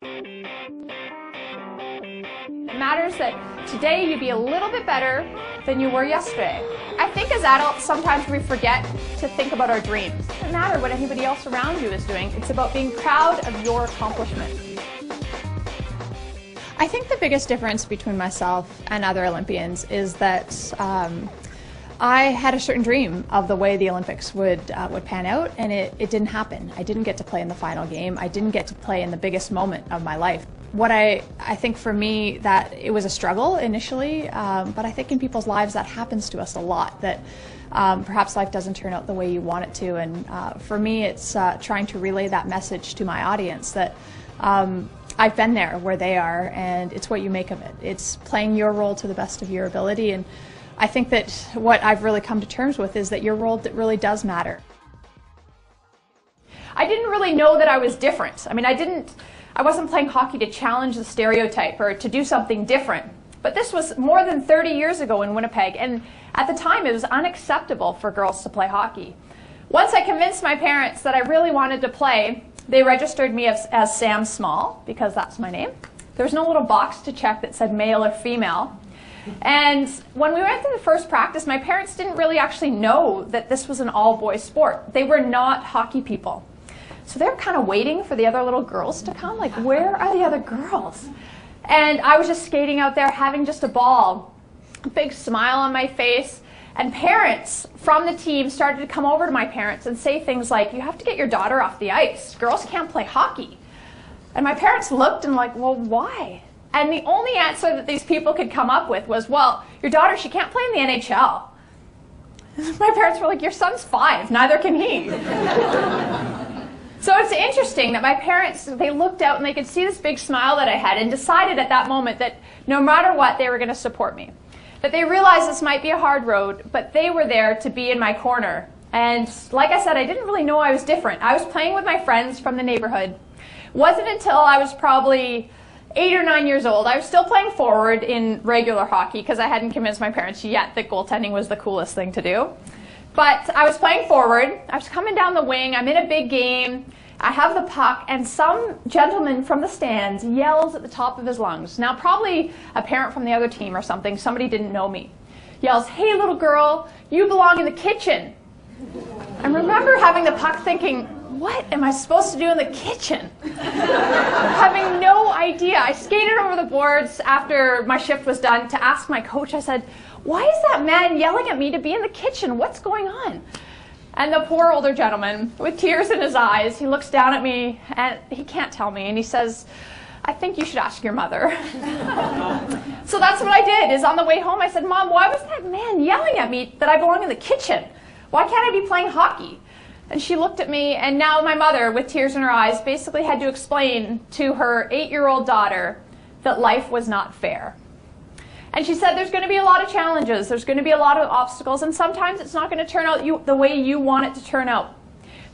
It matters that today you be a little bit better than you were yesterday. I think as adults, sometimes we forget to think about our dreams. It doesn't matter what anybody else around you is doing. It's about being proud of your accomplishment. I think the biggest difference between myself and other Olympians is that I had a certain dream of the way the Olympics would pan out, and it didn't happen. I didn't get to play in the final game. I didn't get to play in the biggest moment of my life. What I think for me, that it was a struggle initially, but I think in people's lives that happens to us a lot, that perhaps life doesn't turn out the way you want it to, and for me it's trying to relay that message to my audience that I've been there where they are, and it's what you make of it. It's playing your role to the best of your ability, and I think that what I've really come to terms with is that your role really does matter. I didn't really know that I was different. I mean, I wasn't playing hockey to challenge the stereotype or to do something different. But this was more than 30 years ago in Winnipeg, and at the time it was unacceptable for girls to play hockey. Once I convinced my parents that I really wanted to play, they registered me as Sam Small, because that's my name. There was no little box to check that said male or female. And when we went through the first practice, my parents didn't really actually know that this was an all-boys sport. They were not hockey people. So they were kind of waiting for the other little girls to come, like, where are the other girls? And I was just skating out there having just a ball, a big smile on my face. And parents from the team started to come over to my parents and say things like, you have to get your daughter off the ice. Girls can't play hockey. And my parents looked and like, well, why? And the only answer that these people could come up with was, well, your daughter, she can't play in the NHL. My parents were like, your son's 5, neither can he. So it's interesting that my parents, they looked out and they could see this big smile that I had and decided at that moment that no matter what, they were going to support me. That they realized this might be a hard road, but they were there to be in my corner. And like I said, I didn't really know I was different. I was playing with my friends from the neighborhood. It wasn't until I was probably 8 or 9 years old. I was still playing forward in regular hockey because I hadn't convinced my parents yet that goaltending was the coolest thing to do. But I was playing forward. I was coming down the wing. I'm in a big game. I have the puck, and some gentleman from the stands yells at the top of his lungs. Now, probably a parent from the other team or something, somebody didn't know me. Yells, hey, little girl, you belong in the kitchen. I remember having the puck thinking, what am I supposed to do in the kitchen? Having no idea. I skated over the boards after my shift was done to ask my coach. I said, why is that man yelling at me to be in the kitchen? What's going on? And the poor older gentleman, with tears in his eyes, he looks down at me, and he can't tell me, and he says, I think you should ask your mother. So that's what I did, is on the way home I said, Mom, why was that man yelling at me that I belong in the kitchen? Why can't I be playing hockey? And she looked at me, and now my mother, with tears in her eyes, basically had to explain to her 8-year-old daughter that life was not fair. And she said there's going to be a lot of challenges, there's going to be a lot of obstacles, and sometimes it's not going to turn out the way you want it to turn out.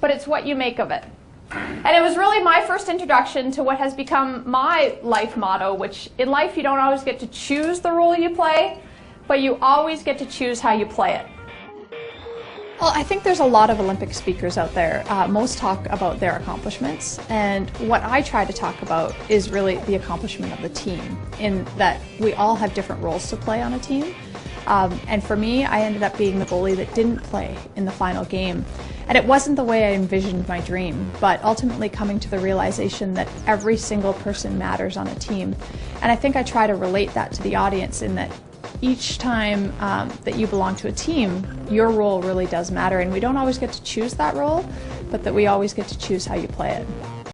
But it's what you make of it. And it was really my first introduction to what has become my life motto, which in life you don't always get to choose the role you play, but you always get to choose how you play it. Well, I think there's a lot of Olympic speakers out there. Most talk about their accomplishments, and what I try to talk about is really the accomplishment of the team, in that we all have different roles to play on a team. And for me, I ended up being the goalie that didn't play in the final game. And it wasn't the way I envisioned my dream, but ultimately coming to the realization that every single person matters on a team. And I think I try to relate that to the audience, in that each time that you belong to a team, your role really does matter, and we don't always get to choose that role, but that we always get to choose how you play it.